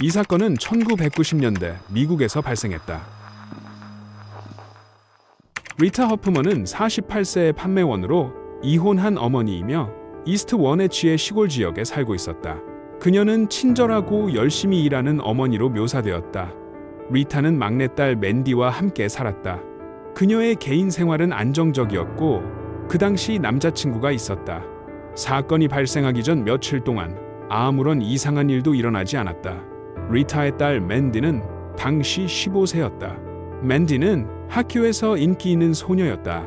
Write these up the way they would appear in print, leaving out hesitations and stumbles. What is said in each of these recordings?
이 사건은 1990년대 미국에서 발생했다. 리타 허프먼은 48세의 판매원으로 이혼한 어머니이며 이스트 원해치의 시골 지역에 살고 있었다. 그녀는 친절하고 열심히 일하는 어머니로 묘사되었다. 리타는 막내딸 맨디와 함께 살았다. 그녀의 개인 생활은 안정적이었고 그 당시 남자친구가 있었다. 사건이 발생하기 전 며칠 동안 아무런 이상한 일도 일어나지 않았다. 리타의 딸 맨디는 당시 15세였다. 맨디는 학교에서 인기 있는 소녀였다.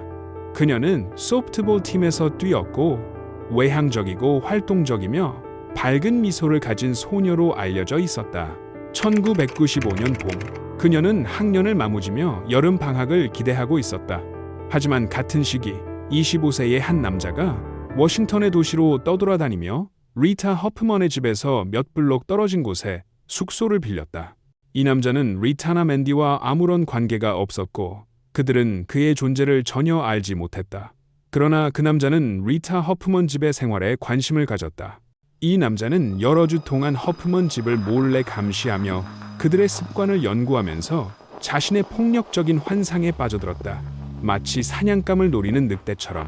그녀는 소프트볼 팀에서 뛰었고 외향적이고 활동적이며 밝은 미소를 가진 소녀로 알려져 있었다. 1995년 봄, 그녀는 학년을 마무지며 여름 방학을 기대하고 있었다. 하지만 같은 시기 25세의 한 남자가 워싱턴의 도시로 떠돌아다니며 리타 허프먼의 집에서 몇 블록 떨어진 곳에 숙소를 빌렸다. 이 남자는 리타나 맨디와 아무런 관계가 없었고 그들은 그의 존재를 전혀 알지 못했다. 그러나 그 남자는 리타 허프먼 집의 생활에 관심을 가졌다. 이 남자는 여러 주 동안 허프먼 집을 몰래 감시하며 그들의 습관을 연구하면서 자신의 폭력적인 환상에 빠져들었다. 마치 사냥감을 노리는 늑대처럼.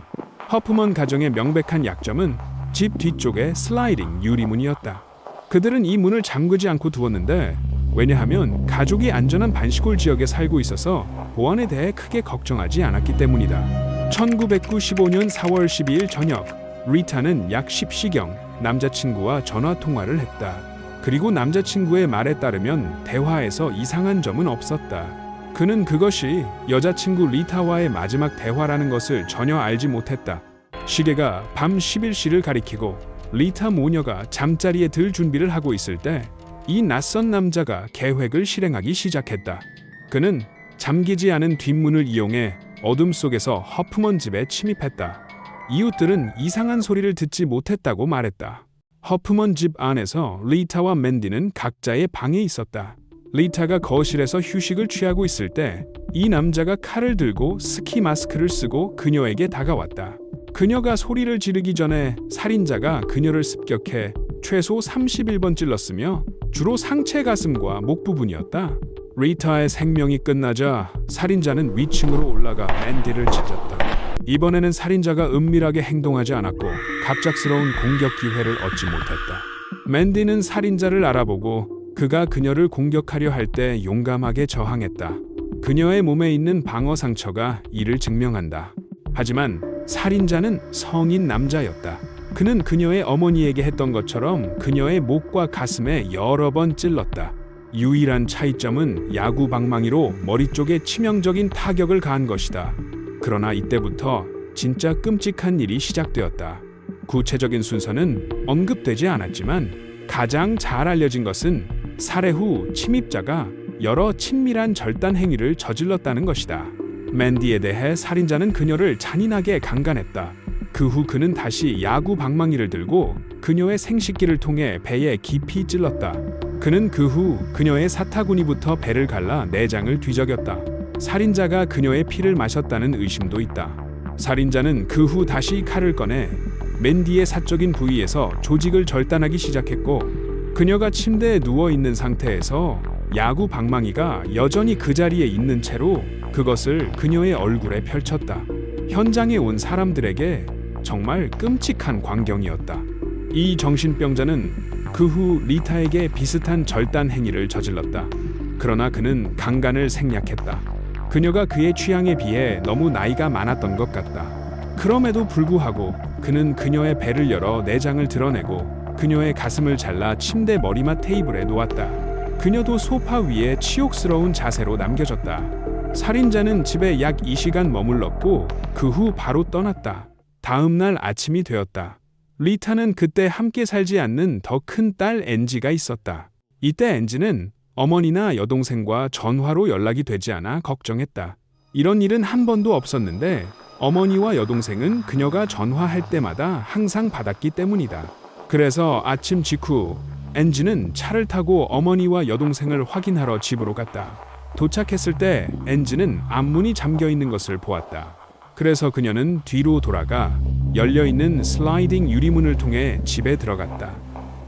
허프먼 가정의 명백한 약점은 집 뒤쪽의 슬라이딩 유리문이었다. 그들은 이 문을 잠그지 않고 두었는데 왜냐하면 가족이 안전한 반시골 지역에 살고 있어서 보안에 대해 크게 걱정하지 않았기 때문이다. 1995년 4월 12일 저녁, 리타는 약 10시경 남자친구와 전화 통화를 했다. 그리고 남자친구의 말에 따르면 대화에서 이상한 점은 없었다. 그는 그것이 여자친구 리타와의 마지막 대화라는 것을 전혀 알지 못했다. 시계가 밤 11시를 가리키고 리타 모녀가 잠자리에 들 준비를 하고 있을 때 이 낯선 남자가 계획을 실행하기 시작했다. 그는 잠기지 않은 뒷문을 이용해 어둠 속에서 허프먼 집에 침입했다. 이웃들은 이상한 소리를 듣지 못했다고 말했다. 허프먼 집 안에서 리타와 맨디는 각자의 방에 있었다. 리타가 거실에서 휴식을 취하고 있을 때 이 남자가 칼을 들고 스키 마스크를 쓰고 그녀에게 다가왔다. 그녀가 소리를 지르기 전에 살인자가 그녀를 습격해 최소 31번 찔렀으며 주로 상체 가슴과 목 부분이었다. 리타의 생명이 끝나자 살인자는 위층으로 올라가 맨디를 찾았다. 이번에는 살인자가 은밀하게 행동하지 않았고 갑작스러운 공격 기회를 얻지 못했다. 맨디는 살인자를 알아보고 그가 그녀를 공격하려 할 때 용감하게 저항했다. 그녀의 몸에 있는 방어 상처가 이를 증명한다. 하지만 살인자는 성인 남자였다. 그는 그녀의 어머니에게 했던 것처럼 그녀의 목과 가슴에 여러 번 찔렀다. 유일한 차이점은 야구 방망이로 머리 쪽에 치명적인 타격을 가한 것이다. 그러나 이때부터 진짜 끔찍한 일이 시작되었다. 구체적인 순서는 언급되지 않았지만 가장 잘 알려진 것은 살해 후 침입자가 여러 친밀한 절단 행위를 저질렀다는 것이다. 맨디에 대해 살인자는 그녀를 잔인하게 강간했다. 그 후 그는 다시 야구 방망이를 들고 그녀의 생식기를 통해 배에 깊이 찔렀다. 그는 그 후 그녀의 사타구니부터 배를 갈라 내장을 뒤적였다. 살인자가 그녀의 피를 마셨다는 의심도 있다. 살인자는 그 후 다시 칼을 꺼내 맨디의 사적인 부위에서 조직을 절단하기 시작했고 그녀가 침대에 누워있는 상태에서 야구 방망이가 여전히 그 자리에 있는 채로 그것을 그녀의 얼굴에 펼쳤다. 현장에 온 사람들에게 정말 끔찍한 광경이었다. 이 정신병자는 그 후 리타에게 비슷한 절단 행위를 저질렀다. 그러나 그는 강간을 생략했다. 그녀가 그의 취향에 비해 너무 나이가 많았던 것 같다. 그럼에도 불구하고 그는 그녀의 배를 열어 내장을 드러내고 그녀의 가슴을 잘라 침대 머리맡 테이블에 놓았다. 그녀도 소파 위에 치욕스러운 자세로 남겨졌다. 살인자는 집에 약 2시간 머물렀고 그 후 바로 떠났다. 다음 날 아침이 되었다. 리타는 그때 함께 살지 않는 더 큰 딸 앤지가 있었다. 이때 앤지는 어머니나 여동생과 전화로 연락이 되지 않아 걱정했다. 이런 일은 한 번도 없었는데 어머니와 여동생은 그녀가 전화할 때마다 항상 받았기 때문이다. 그래서 아침 직후 앤지는 차를 타고 어머니와 여동생을 확인하러 집으로 갔다. 도착했을 때 앤지는 앞문이 잠겨 있는 것을 보았다. 그래서 그녀는 뒤로 돌아가 열려있는 슬라이딩 유리문을 통해 집에 들어갔다.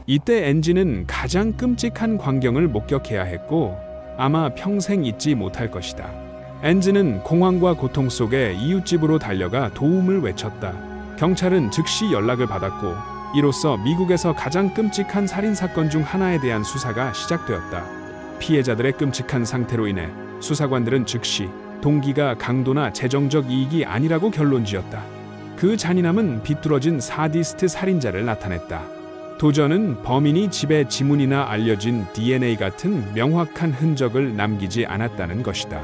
이때 엔지는 가장 끔찍한 광경을 목격해야 했고 아마 평생 잊지 못할 것이다. 엔지는 공황과 고통 속에 이웃집으로 달려가 도움을 외쳤다. 경찰은 즉시 연락을 받았고 이로써 미국에서 가장 끔찍한 살인사건 중 하나에 대한 수사가 시작되었다. 피해자들의 끔찍한 상태로 인해 수사관들은 즉시 동기가 강도나 재정적 이익이 아니라고 결론지었다. 그 잔인함은 비뚤어진 사디스트 살인자를 나타냈다. 도전은 범인이 집에 지문이나 알려진 DNA 같은 명확한 흔적을 남기지 않았다는 것이다.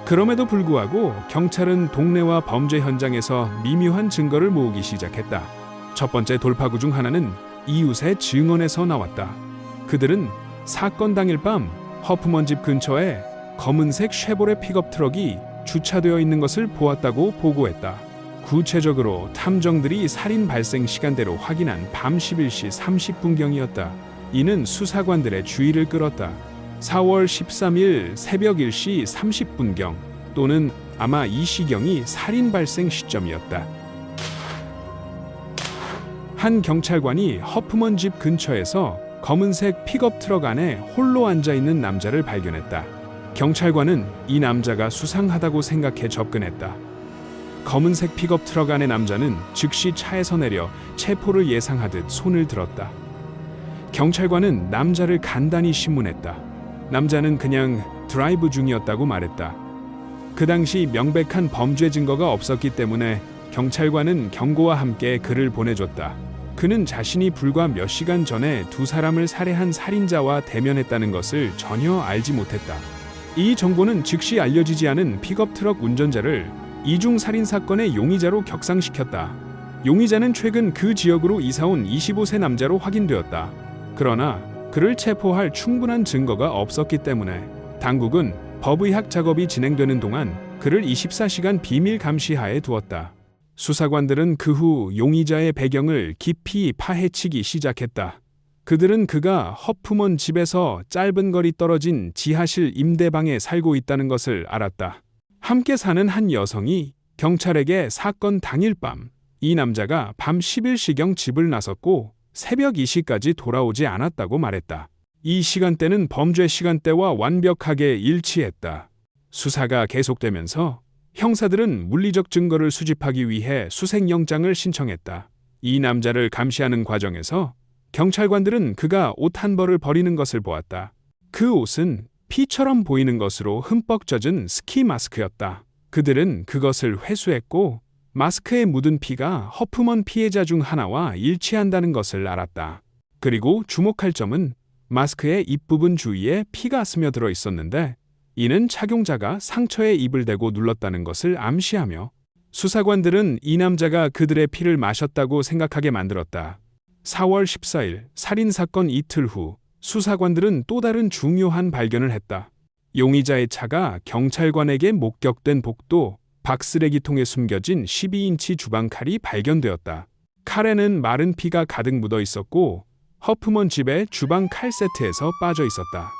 그럼에도 불구하고 경찰은 동네와 범죄 현장에서 미묘한 증거를 모으기 시작했다. 첫 번째 돌파구 중 하나는 이웃의 증언에서 나왔다. 그들은 사건 당일 밤 허프먼 집 근처에 검은색 쉐보레 픽업 트럭이 주차되어 있는 것을 보았다고 보고했다. 구체적으로 탐정들이 살인 발생 시간대로 확인한 밤 11시 30분경이었다. 이는 수사관들의 주의를 끌었다. 4월 13일 새벽 1시 30분경 또는 아마 이 시경이 살인 발생 시점이었다. 한 경찰관이 허프먼 집 근처에서 검은색 픽업 트럭 안에 홀로 앉아 있는 남자를 발견했다. 경찰관은 이 남자가 수상하다고 생각해 접근했다. 검은색 픽업 트럭 안의 남자는 즉시 차에서 내려 체포를 예상하듯 손을 들었다. 경찰관은 남자를 간단히 신문했다. 남자는 그냥 드라이브 중이었다고 말했다. 그 당시 명백한 범죄 증거가 없었기 때문에 경찰관은 경고와 함께 그를 보내줬다. 그는 자신이 불과 몇 시간 전에 두 사람을 살해한 살인자와 대면했다는 것을 전혀 알지 못했다. 이 정보는 즉시 알려지지 않은 픽업 트럭 운전자를 이중 살인 사건의 용의자로 격상시켰다. 용의자는 최근 그 지역으로 이사온 25세 남자로 확인되었다. 그러나 그를 체포할 충분한 증거가 없었기 때문에 당국은 법의학 작업이 진행되는 동안 그를 24시간 비밀 감시하에 두었다. 수사관들은 그 후 용의자의 배경을 깊이 파헤치기 시작했다. 그들은 그가 허프먼 집에서 짧은 거리 떨어진 지하실 임대방에 살고 있다는 것을 알았다. 함께 사는 한 여성이 경찰에게 사건 당일 밤 이 남자가 밤 11시경 집을 나섰고 새벽 2시까지 돌아오지 않았다고 말했다. 이 시간대는 범죄 시간대와 완벽하게 일치했다. 수사가 계속되면서 형사들은 물리적 증거를 수집하기 위해 수색영장을 신청했다. 이 남자를 감시하는 과정에서 경찰관들은 그가 옷 한 벌을 버리는 것을 보았다. 그 옷은 피처럼 보이는 것으로 흠뻑 젖은 스키 마스크였다. 그들은 그것을 회수했고 마스크에 묻은 피가 허프먼 피해자 중 하나와 일치한다는 것을 알았다. 그리고 주목할 점은 마스크의 입부분 주위에 피가 스며들어 있었는데 이는 착용자가 상처에 입을 대고 눌렀다는 것을 암시하며 수사관들은 이 남자가 그들의 피를 마셨다고 생각하게 만들었다. 4월 14일 살인사건 이틀 후 수사관들은 또 다른 중요한 발견을 했다. 용의자의 차가 경찰관에게 목격된 복도 밖 쓰레기통에 숨겨진 12인치 주방칼이 발견되었다. 칼에는 마른 피가 가득 묻어 있었고 허프먼 집의 주방 칼 세트에서 빠져 있었다.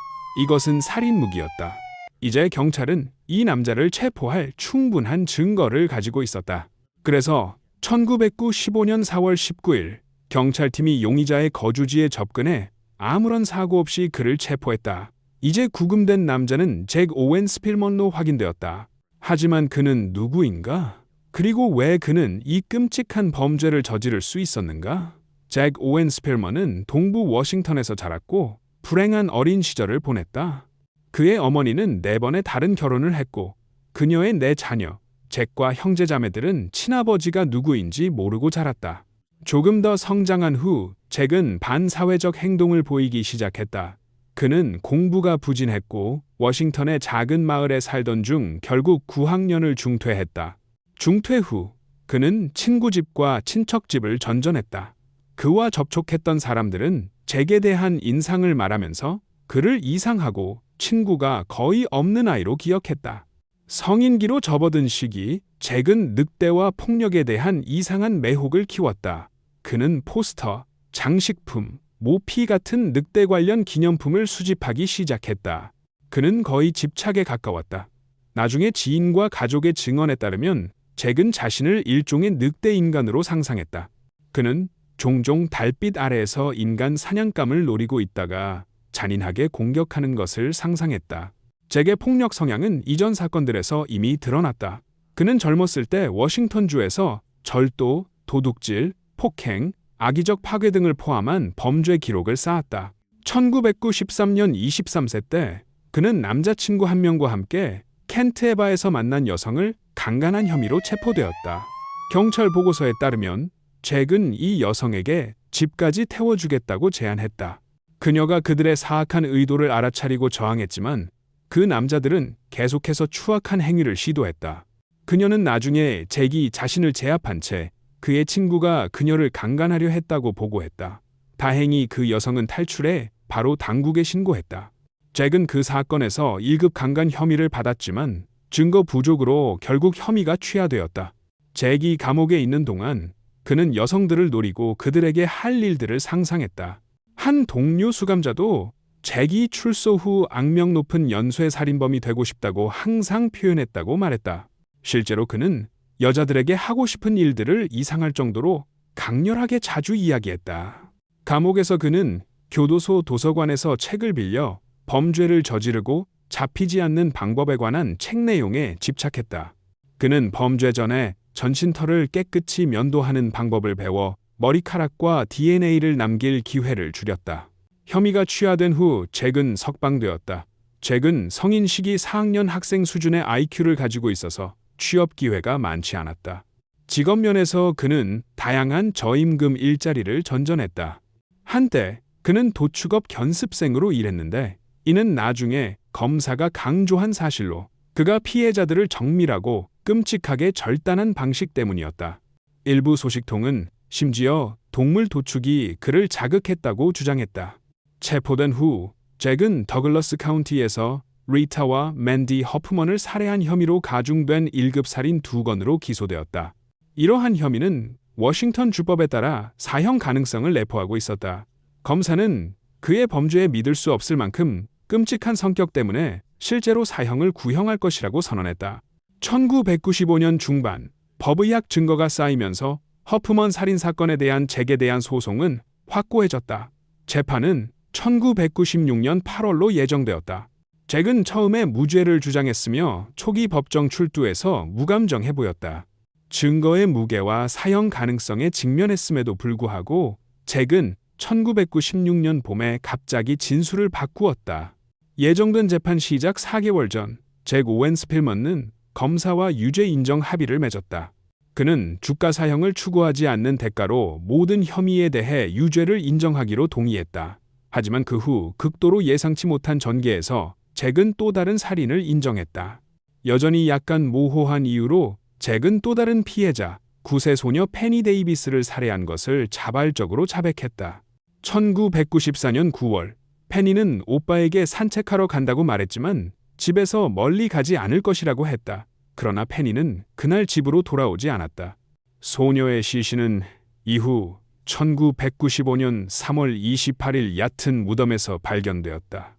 이것은 살인 무기였다. 이제 경찰은 이 남자를 체포할 충분한 증거를 가지고 있었다. 그래서 1995년 4월 19일 경찰팀이 용의자의 거주지에 접근해 아무런 사고 없이 그를 체포했다. 이제 구금된 남자는 잭 오웬 스필먼로 확인되었다. 하지만 그는 누구인가? 그리고 왜 그는 이 끔찍한 범죄를 저지를 수 있었는가? 잭 오웬 스필먼은 동부 워싱턴에서 자랐고 불행한 어린 시절을 보냈다. 그의 어머니는 4번의 다른 결혼을 했고 그녀의 4자녀, 잭과 형제자매들은 친아버지가 누구인지 모르고 자랐다. 조금 더 성장한 후 잭은 반사회적 행동을 보이기 시작했다. 그는 공부가 부진했고 워싱턴의 작은 마을에 살던 중 결국 9학년을 중퇴했다. 중퇴 후 그는 친구 집과 친척 집을 전전했다. 그와 접촉했던 사람들은 잭에 대한 인상을 말하면서 그를 이상하고 친구가 거의 없는 아이로 기억했다. 성인기로 접어든 시기, 잭은 늑대와 폭력에 대한 이상한 매혹을 키웠다. 그는 포스터, 장식품, 모피 같은 늑대 관련 기념품을 수집하기 시작했다. 그는 거의 집착에 가까웠다. 나중에 지인과 가족의 증언에 따르면 잭은 자신을 일종의 늑대 인간으로 상상했다. 그는 종종 달빛 아래에서 인간 사냥감을 노리고 있다가 잔인하게 공격하는 것을 상상했다. 잭의 폭력 성향은 이전 사건들에서 이미 드러났다. 그는 젊었을 때 워싱턴주에서 절도, 도둑질, 폭행, 악의적 파괴 등을 포함한 범죄 기록을 쌓았다. 1993년 23세 때 그는 남자친구 한 명과 함께 켄트의 바에서 만난 여성을 강간한 혐의로 체포되었다. 경찰 보고서에 따르면 잭은 이 여성에게 집까지 태워주겠다고 제안했다. 그녀가 그들의 사악한 의도를 알아차리고 저항했지만 그 남자들은 계속해서 추악한 행위를 시도했다. 그녀는 나중에 잭이 자신을 제압한 채 그의 친구가 그녀를 강간하려 했다고 보고했다. 다행히 그 여성은 탈출해 바로 당국에 신고했다. 잭은 그 사건에서 1급 강간 혐의를 받았지만 증거 부족으로 결국 혐의가 취하되었다. 잭이 감옥에 있는 동안 그는 여성들을 노리고 그들에게 할 일들을 상상했다. 한 동료 수감자도 잭이 출소 후 악명 높은 연쇄 살인범이 되고 싶다고 항상 표현했다고 말했다. 실제로 그는 여자들에게 하고 싶은 일들을 이상할 정도로 강렬하게 자주 이야기했다. 감옥에서 그는 교도소 도서관에서 책을 빌려 범죄를 저지르고 잡히지 않는 방법에 관한 책 내용에 집착했다. 그는 범죄 전에 전신털을 깨끗이 면도하는 방법을 배워 머리카락과 DNA를 남길 기회를 줄였다. 혐의가 취하된 후 잭은 석방되었다. 잭은 성인 시기 4학년 학생 수준의 IQ를 가지고 있어서 취업 기회가 많지 않았다. 직업 면에서 그는 다양한 저임금 일자리를 전전했다. 한때 그는 도축업 견습생으로 일했는데 이는 나중에 검사가 강조한 사실로 그가 피해자들을 정밀하고 끔찍하게 절단한 방식 때문이었다. 일부 소식통은 심지어 동물 도축이 그를 자극했다고 주장했다. 체포된 후 잭은 더글러스 카운티에서 리타와 맨디 허프먼을 살해한 혐의로 가중된 1급 살인 2건으로 기소되었다. 이러한 혐의는 워싱턴 주법에 따라 사형 가능성을 내포하고 있었다. 검사는 그의 범죄에 믿을 수 없을 만큼 끔찍한 성격 때문에 실제로 사형을 구형할 것이라고 선언했다. 1995년 중반 법의학 증거가 쌓이면서 허프먼 살인 사건에 대한 잭에 대한 소송은 확고해졌다. 재판은 1996년 8월로 예정되었다. 잭은 처음에 무죄를 주장했으며 초기 법정 출두에서 무감정해 보였다. 증거의 무게와 사형 가능성에 직면했음에도 불구하고 잭은 1996년 봄에 갑자기 진술을 바꾸었다. 예정된 재판 시작 4개월 전 잭 오웬 스필먼은 검사와 유죄 인정 합의를 맺었다. 그는 주가 사형을 추구하지 않는 대가로 모든 혐의에 대해 유죄를 인정하기로 동의했다. 하지만 그 후 극도로 예상치 못한 전개에서 잭은 또 다른 살인을 인정했다. 여전히 약간 모호한 이유로 잭은 또 다른 피해자, 9세 소녀 페니 데이비스를 살해한 것을 자발적으로 자백했다. 1994년 9월, 페니는 오빠에게 산책하러 간다고 말했지만 집에서 멀리 가지 않을 것이라고 했다. 그러나 페니는 그날 집으로 돌아오지 않았다. 소녀의 시신은 이후 1995년 3월 28일 얕은 무덤에서 발견되었다.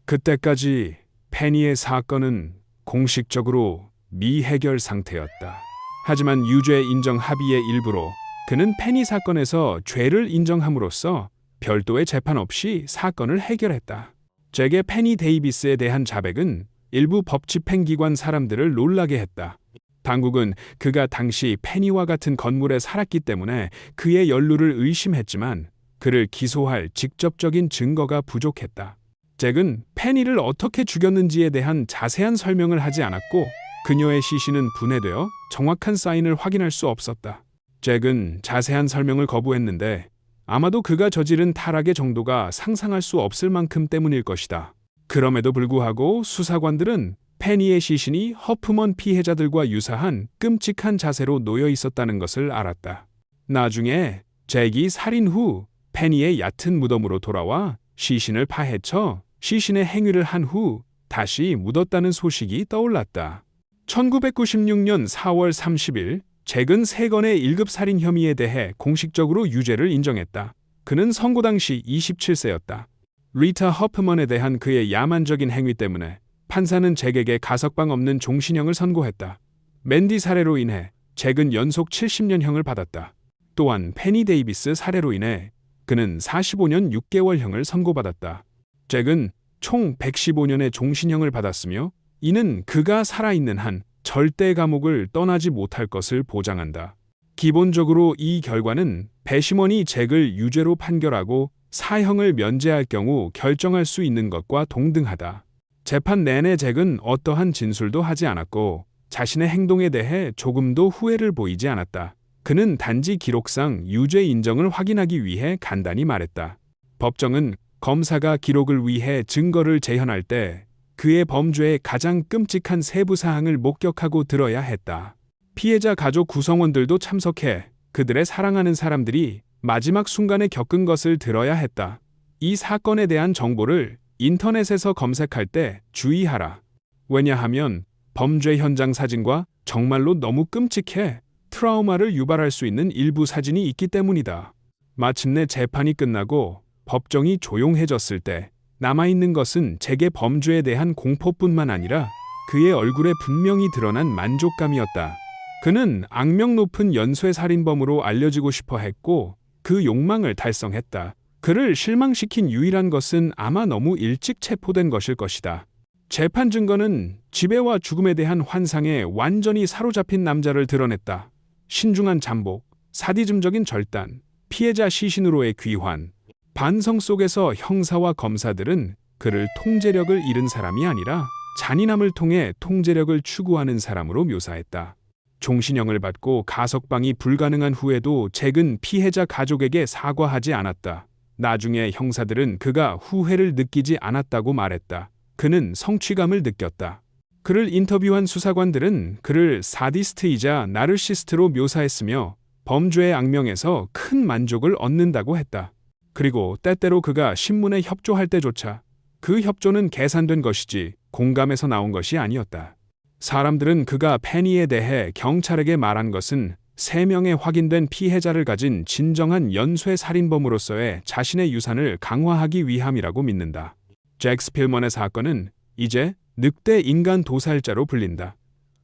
그때까지 페니의 사건은 공식적으로 미해결 상태였다. 하지만 유죄 인정 합의의 일부로 그는 페니 사건에서 죄를 인정함으로써 별도의 재판 없이 사건을 해결했다. 잭의 페니 데이비스에 대한 자백은 일부 법집행기관 사람들을 놀라게 했다. 당국은 그가 당시 페니와 같은 건물에 살았기 때문에 그의 연루를 의심했지만 그를 기소할 직접적인 증거가 부족했다. 잭은 페니를 어떻게 죽였는지에 대한 자세한 설명을 하지 않았고 그녀의 시신은 분해되어 정확한 사인을 확인할 수 없었다. 잭은 자세한 설명을 거부했는데 아마도 그가 저지른 타락의 정도가 상상할 수 없을 만큼 때문일 것이다. 그럼에도 불구하고 수사관들은 페니의 시신이 허프먼 피해자들과 유사한 끔찍한 자세로 놓여 있었다는 것을 알았다. 나중에 잭이 살인 후 페니의 얕은 무덤으로 돌아와 시신을 파헤쳐 시신의 행위를 한 후 다시 묻었다는 소식이 떠올랐다. 1996년 4월 30일 잭은 3건의 1급 살인 혐의에 대해 공식적으로 유죄를 인정했다. 그는 선고 당시 27세였다. 리타 허프먼에 대한 그의 야만적인 행위 때문에 판사는 잭에게 가석방 없는 종신형을 선고했다. 맨디 살해로 인해 잭은 연속 70년형을 받았다. 또한 페니 데이비스 사례로 인해 그는 45년 6개월형을 선고받았다. 잭은 총 115년의 종신형을 받았으며 이는 그가 살아있는 한 절대 감옥을 떠나지 못할 것을 보장한다. 기본적으로 이 결과는 배심원이 잭을 유죄로 판결하고 사형을 면제할 경우 결정할 수 있는 것과 동등하다. 재판 내내 잭은 어떠한 진술도 하지 않았고 자신의 행동에 대해 조금도 후회를 보이지 않았다. 그는 단지 기록상 유죄 인정을 확인하기 위해 간단히 말했다. 법정은 검사가 기록을 위해 증거를 재현할 때 그의 범죄의 가장 끔찍한 세부 사항을 목격하고 들어야 했다. 피해자 가족 구성원들도 참석해 그들의 사랑하는 사람들이 마지막 순간에 겪은 것을 들어야 했다. 이 사건에 대한 정보를 인터넷에서 검색할 때 주의하라. 왜냐하면 범죄 현장 사진과 정말로 너무 끔찍해 트라우마를 유발할 수 있는 일부 사진이 있기 때문이다. 마침내 재판이 끝나고 법정이 조용해졌을 때 남아있는 것은 잭의 범죄에 대한 공포뿐만 아니라 그의 얼굴에 분명히 드러난 만족감이었다. 그는 악명 높은 연쇄살인범으로 알려지고 싶어 했고 그 욕망을 달성했다. 그를 실망시킨 유일한 것은 아마 너무 일찍 체포된 것일 것이다. 재판 증거는 지배와 죽음에 대한 환상에 완전히 사로잡힌 남자를 드러냈다. 신중한 잠복, 사디즘적인 절단, 피해자 시신으로의 귀환. 반성 속에서 형사와 검사들은 그를 통제력을 잃은 사람이 아니라 잔인함을 통해 통제력을 추구하는 사람으로 묘사했다. 종신형을 받고 가석방이 불가능한 후에도 잭은 피해자 가족에게 사과하지 않았다. 나중에 형사들은 그가 후회를 느끼지 않았다고 말했다. 그는 성취감을 느꼈다. 그를 인터뷰한 수사관들은 그를 사디스트이자 나르시스트로 묘사했으며 범죄의 악명에서 큰 만족을 얻는다고 했다. 그리고 때때로 그가 신문에 협조할 때조차 그 협조는 계산된 것이지 공감에서 나온 것이 아니었다. 사람들은 그가 페니에 대해 경찰에게 말한 것은 3명의 확인된 피해자를 가진 진정한 연쇄살인범으로서의 자신의 유산을 강화하기 위함이라고 믿는다. 잭 스필먼의 사건은 이제 늑대 인간 도살자로 불린다.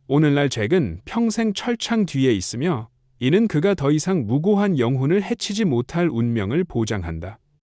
오늘날 잭은 평생 철창 뒤에 있으며 이는 그가 더 이상 무고한 영혼을 해치지 못할 운명을 보장한다.